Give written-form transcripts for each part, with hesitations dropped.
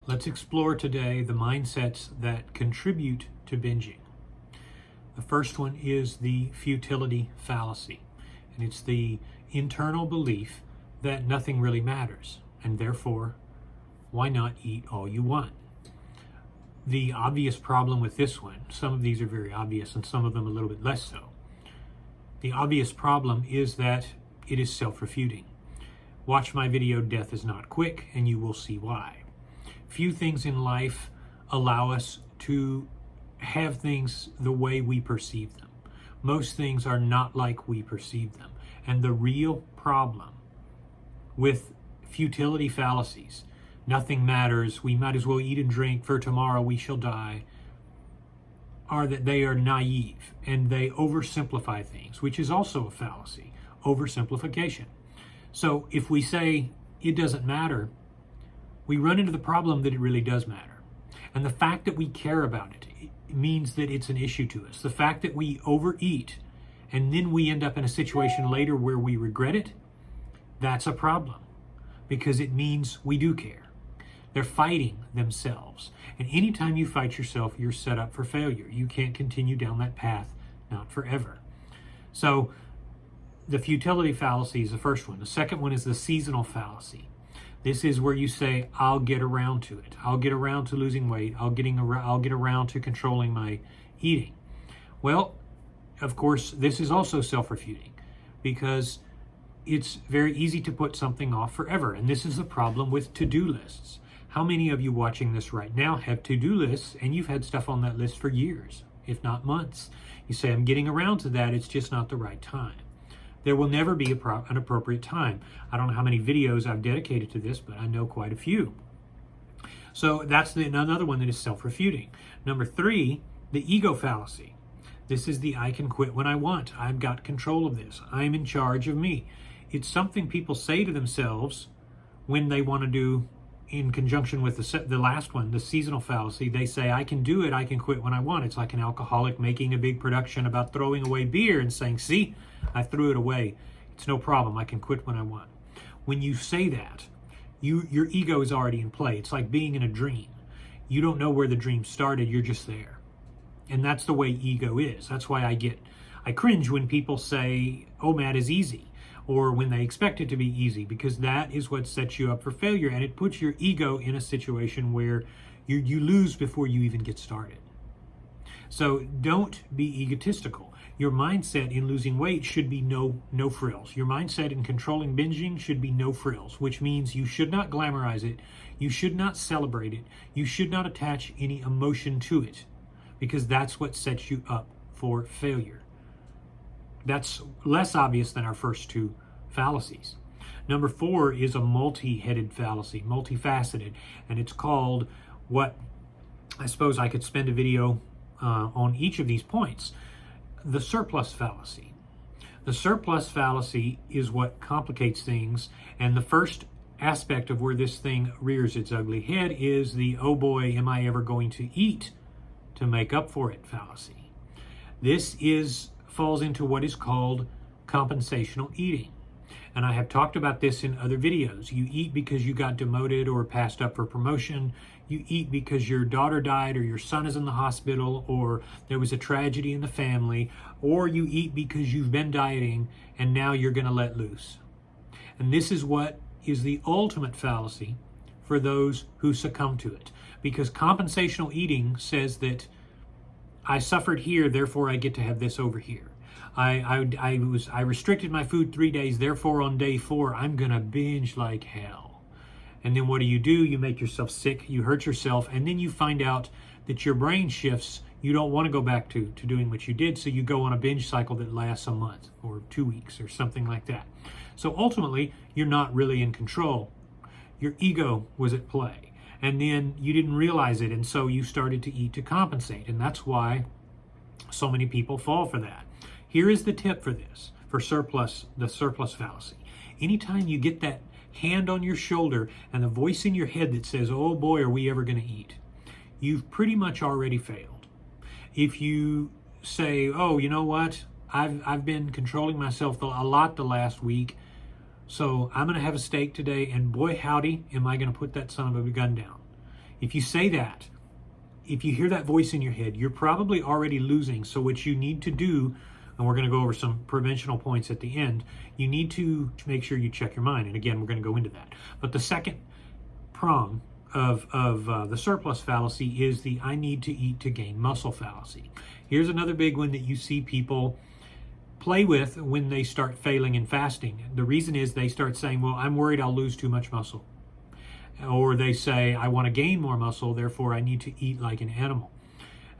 Let's explore today the mindsets that contribute to binging. The first one is the futility fallacy, and it's the internal belief that nothing really matters, and therefore, why not eat all you want? The obvious problem with this one, some of these are very obvious and some of them a little bit less so. The obvious problem is that it is self-refuting. Watch my video, Death is Not Quick, and you will see why. Few things in life allow us to have things the way we perceive them. Most things are not like we perceive them. And the real problem with futility fallacies, nothing matters, we might as well eat and drink, for tomorrow we shall die, are that they are naive and they oversimplify things, which is also a fallacy, oversimplification. So if we say it doesn't matter, we run into the problem that it really does matter. And the fact that we care about it means that it's an issue to us. The fact that we overeat and then we end up in a situation later where we regret it, that's a problem, because it means we do care. They're fighting themselves. And anytime you fight yourself, you're set up for failure. You can't continue down that path, not forever. So the futility fallacy is the first one. The second one is the seasonal fallacy. This is where you say, I'll get around to it. I'll get around to losing weight. I'll get around to controlling my eating. Well, of course, this is also self-refuting, because it's very easy to put something off forever. And this is the problem with to-do lists. How many of you watching this right now have to-do lists and you've had stuff on that list for years, if not months? You say, I'm getting around to that. It's just not the right time. There will never be an appropriate time. I don't know how many videos I've dedicated to this, but I know quite a few. So that's another one that is self-refuting. Number 3, the ego fallacy. This is the I can quit when I want. I've got control of this. I'm in charge of me. It's something people say to themselves when they want to do, in conjunction with the last one, the seasonal fallacy. They say, I can do it, I can quit when I want. It's like an alcoholic making a big production about throwing away beer and saying, see, I threw it away. It's no problem, I can quit when I want. When you say that, your ego is already in play. It's like being in a dream. You don't know where the dream started, you're just there. And that's the way ego is. That's why I cringe when people say OMAD is easy, or when they expect it to be easy, because that is what sets you up for failure, and it puts your ego in a situation where you lose before you even get started. So don't be egotistical. Your mindset in losing weight should be no frills. Your mindset in controlling binging should be no frills, which means you should not glamorize it, you should not celebrate it, you should not attach any emotion to it, because that's what sets you up for failure. That's less obvious than our first two fallacies. Number 4 is a multi-headed fallacy, multifaceted, and it's called what, I suppose I could spend a video on each of these points, the surplus fallacy. The surplus fallacy is what complicates things, and the first aspect of where this thing rears its ugly head is the, oh boy, am I ever going to eat to make up for it fallacy. This falls into what is called compensational eating. And I have talked about this in other videos. You eat because you got demoted or passed up for promotion. You eat because your daughter died, or your son is in the hospital, or there was a tragedy in the family, or you eat because you've been dieting and now you're going to let loose. And this is what is the ultimate fallacy for those who succumb to it. Because compensational eating says that I suffered here, therefore I get to have this over here. I restricted my food 3 days, therefore on day 4 I'm gonna binge like hell. And then what do? You make yourself sick, you hurt yourself, and then you find out that your brain shifts. You don't want to go back to doing what you did, so you go on a binge cycle that lasts a month or 2 weeks or something like that. So ultimately, you're not really in control. Your ego was at play, and then you didn't realize it, and so you started to eat to compensate, and that's why so many people fall for that. Here is the tip for this, for the surplus fallacy. Anytime you get that hand on your shoulder and the voice in your head that says, oh boy, are we ever going to eat, you've pretty much already failed. If you say, oh, you know what, I've been controlling myself a lot the last week, so I'm going to have a steak today, and boy howdy, am I going to put that son of a gun down. If you say that, if you hear that voice in your head, you're probably already losing. So what you need to do, and we're going to go over some preventional points at the end, you need to make sure you check your mind. And again, we're going to go into that. But the second prong of the surplus fallacy is the I need to eat to gain muscle fallacy. Here's another big one that you see people play with when they start failing in fasting. The reason is they start saying, well, I'm worried I'll lose too much muscle. Or they say, I want to gain more muscle, therefore I need to eat like an animal.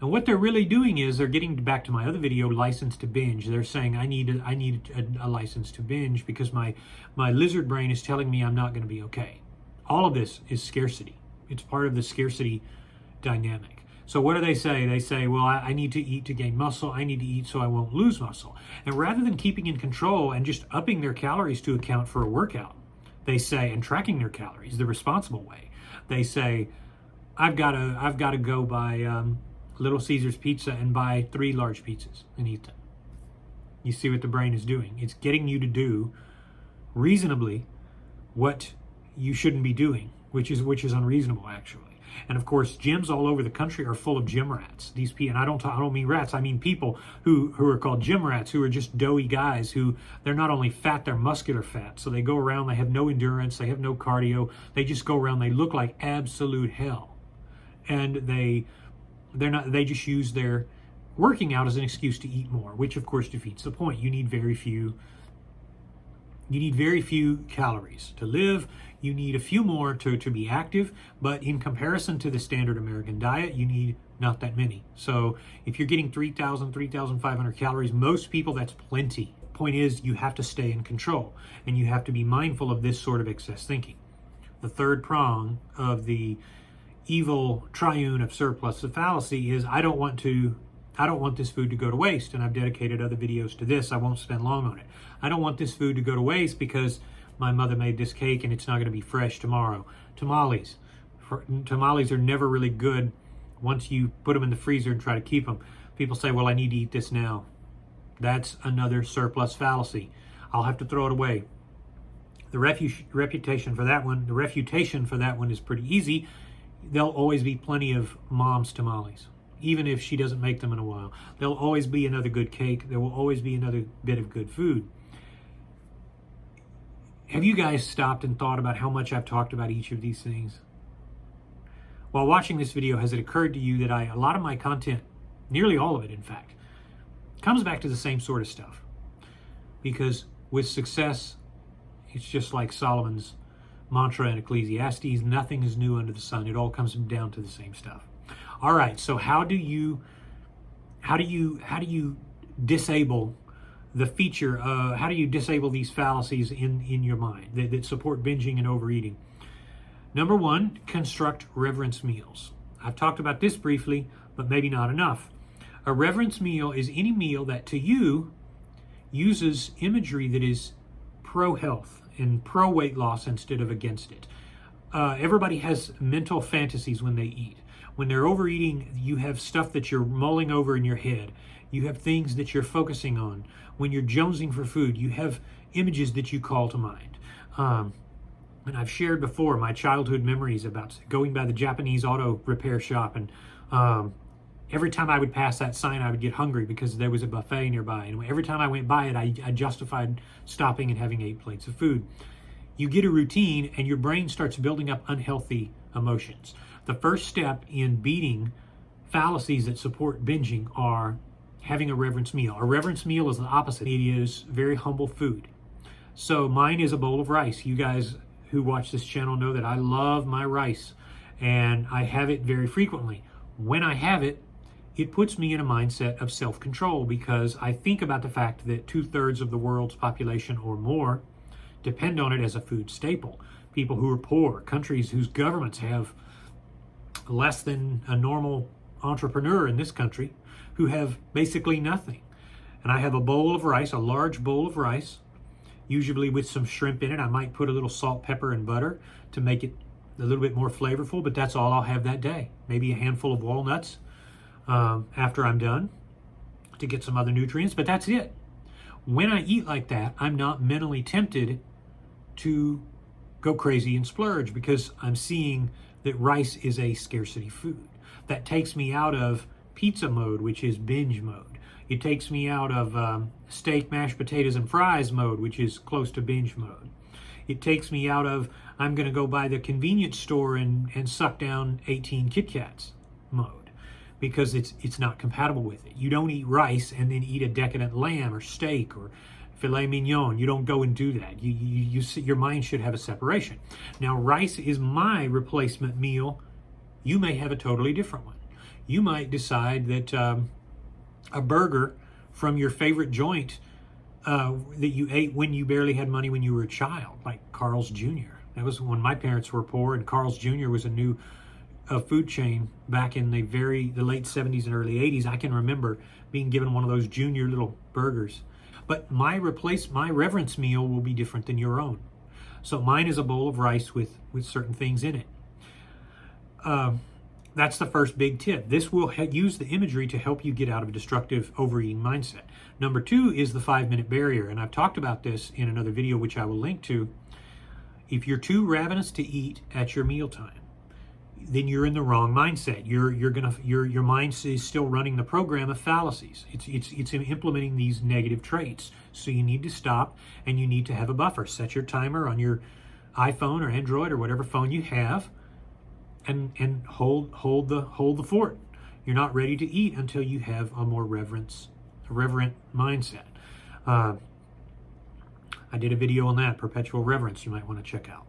And what they're really doing is they're getting back to my other video, license to binge. They're saying, I need a license to binge because my lizard brain is telling me I'm not going to be okay. All of this is scarcity. It's part of the scarcity dynamic. So what do they say? They say, well, I need to eat to gain muscle. I need to eat so I won't lose muscle. And rather than keeping in control and just upping their calories to account for a workout, they say, and tracking their calories the responsible way, they say, I've got to go buy Little Caesars pizza and buy 3 large pizzas and eat them. You see what the brain is doing? It's getting you to do reasonably what you shouldn't be doing, which is unreasonable actually. And of course, gyms all over the country are full of gym rats. These people, and I don't mean rats, I mean people who are called gym rats, who are just doughy guys who, they're not only fat, they're muscular fat. So they go around, they have no endurance, they have no cardio, they just go around, they look like absolute hell. And they just use their working out as an excuse to eat more, which of course defeats the point. You need very few calories to live. You need a few more to be active, but in comparison to the standard American diet, you need not that many. So if you're getting 3,000, 3,500 calories, most people, that's plenty. Point is, you have to stay in control, and you have to be mindful of this sort of excess thinking. The third prong of the evil triune of surplus fallacy is I don't want this food to go to waste, and I've dedicated other videos to this. I won't spend long on it. I don't want this food to go to waste because my mother made this cake and it's not going to be fresh tomorrow. Tamales are never really good once you put them in the freezer and try to keep them. People say, well, I need to eat this now. That's another surplus fallacy. I'll have to throw it away. The refutation for that one is pretty easy. There'll always be plenty of mom's tamales, even if she doesn't make them in a while. There'll always be another good cake. There will always be another bit of good food. Have you guys stopped and thought about how much I've talked about each of these things? While watching this video, has it occurred to you that a lot of my content, nearly all of it in fact, comes back to the same sort of stuff? Because with success, it's just like Solomon's mantra in Ecclesiastes, nothing is new under the sun. It all comes down to the same stuff. All right, so how do you disable the feature? How do you disable these fallacies in your mind that support binging and overeating? Number one, construct reverence meals. I've talked about this briefly, but maybe not enough. A reverence meal is any meal that to you uses imagery that is pro-health and pro-weight loss instead of against it. Everybody has mental fantasies when they eat. When they're overeating, you have stuff that you're mulling over in your head. You have things that you're focusing on. When you're jonesing for food, you have images that you call to mind. And I've shared before my childhood memories about going by the Japanese auto repair shop, and every time I would pass that sign, I would get hungry because there was a buffet nearby. And every time I went by it, I justified stopping and having 8 plates of food. You get a routine and your brain starts building up unhealthy emotions. The first step in beating fallacies that support binging are having a reverence meal. A reverence meal is the opposite. It is very humble food. So mine is a bowl of rice. You guys who watch this channel know that I love my rice, and I have it very frequently. When I have it, it puts me in a mindset of self-control because I think about the fact that 2/3 of the world's population or more depend on it as a food staple. People who are poor, countries whose governments have less than a normal entrepreneur in this country, who have basically nothing. And I have a bowl of rice, a large bowl of rice, usually with some shrimp in it. I might put a little salt, pepper, and butter to make it a little bit more flavorful, but that's all I'll have that day. Maybe a handful of walnuts after I'm done to get some other nutrients, but that's it. When I eat like that, I'm not mentally tempted to go crazy and splurge because I'm seeing that rice is a scarcity food. That takes me out of pizza mode, which is binge mode. It takes me out of steak, mashed potatoes, and fries mode, which is close to binge mode. It takes me out of, I'm going to go by the convenience store and suck down 18 Kit Kats mode, because it's not compatible with it. You don't eat rice and then eat a decadent lamb or steak or filet mignon. You don't go and do that. Your mind should have a separation. Now, rice is my replacement meal. You may have a totally different one. You might decide that a burger from your favorite joint that you ate when you barely had money when you were a child, like Carl's Jr. That was when my parents were poor, and Carl's Jr. was a new food chain back in the late 70s and early 80s. I can remember being given one of those junior little burgers. But my reverence meal will be different than your own. So mine is a bowl of rice with certain things in it. That's the first big tip. This will use the imagery to help you get out of a destructive overeating mindset. Number 2 is the 5-minute barrier, and I've talked about this in another video, which I will link to. If you're too ravenous to eat at your mealtime, then you're in the wrong mindset. Your mind is still running the program of fallacies. It's implementing these negative traits. So you need to stop, and you need to have a buffer. Set your timer on your iPhone or Android or whatever phone you have, and hold the fort. You're not ready to eat until you have a more reverent mindset. I did a video on that, perpetual reverence, you might want to check out.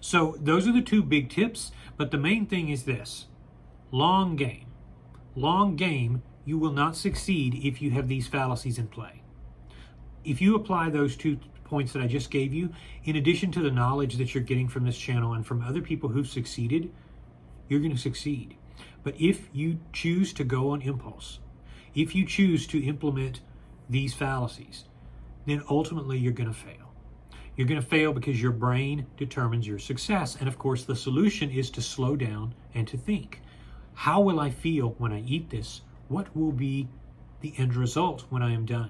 So those are the 2 big tips, but the main thing is this: long game. Long game, you will not succeed if you have these fallacies in play. If you apply those 2 points that I just gave you, in addition to the knowledge that you're getting from this channel and from other people who've succeeded, you're going to succeed. But if you choose to go on impulse, if you choose to implement these fallacies, then ultimately you're going to fail. You're going to fail because your brain determines your success. And of course, the solution is to slow down and to think. How will I feel when I eat this? What will be the end result when I am done?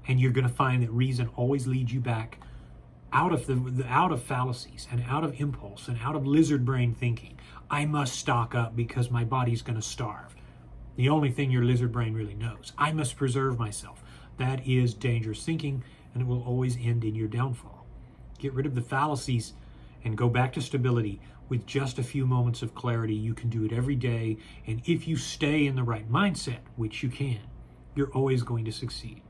And you're going to find that reason always leads you back out of fallacies and out of impulse and out of lizard brain thinking. I must stock up because my body's going to starve. The only thing your lizard brain really knows. I must preserve myself. That is dangerous thinking, and it will always end in your downfall. Get rid of the fallacies and go back to stability with just a few moments of clarity. You can do it every day, and if you stay in the right mindset, which you can, you're always going to succeed.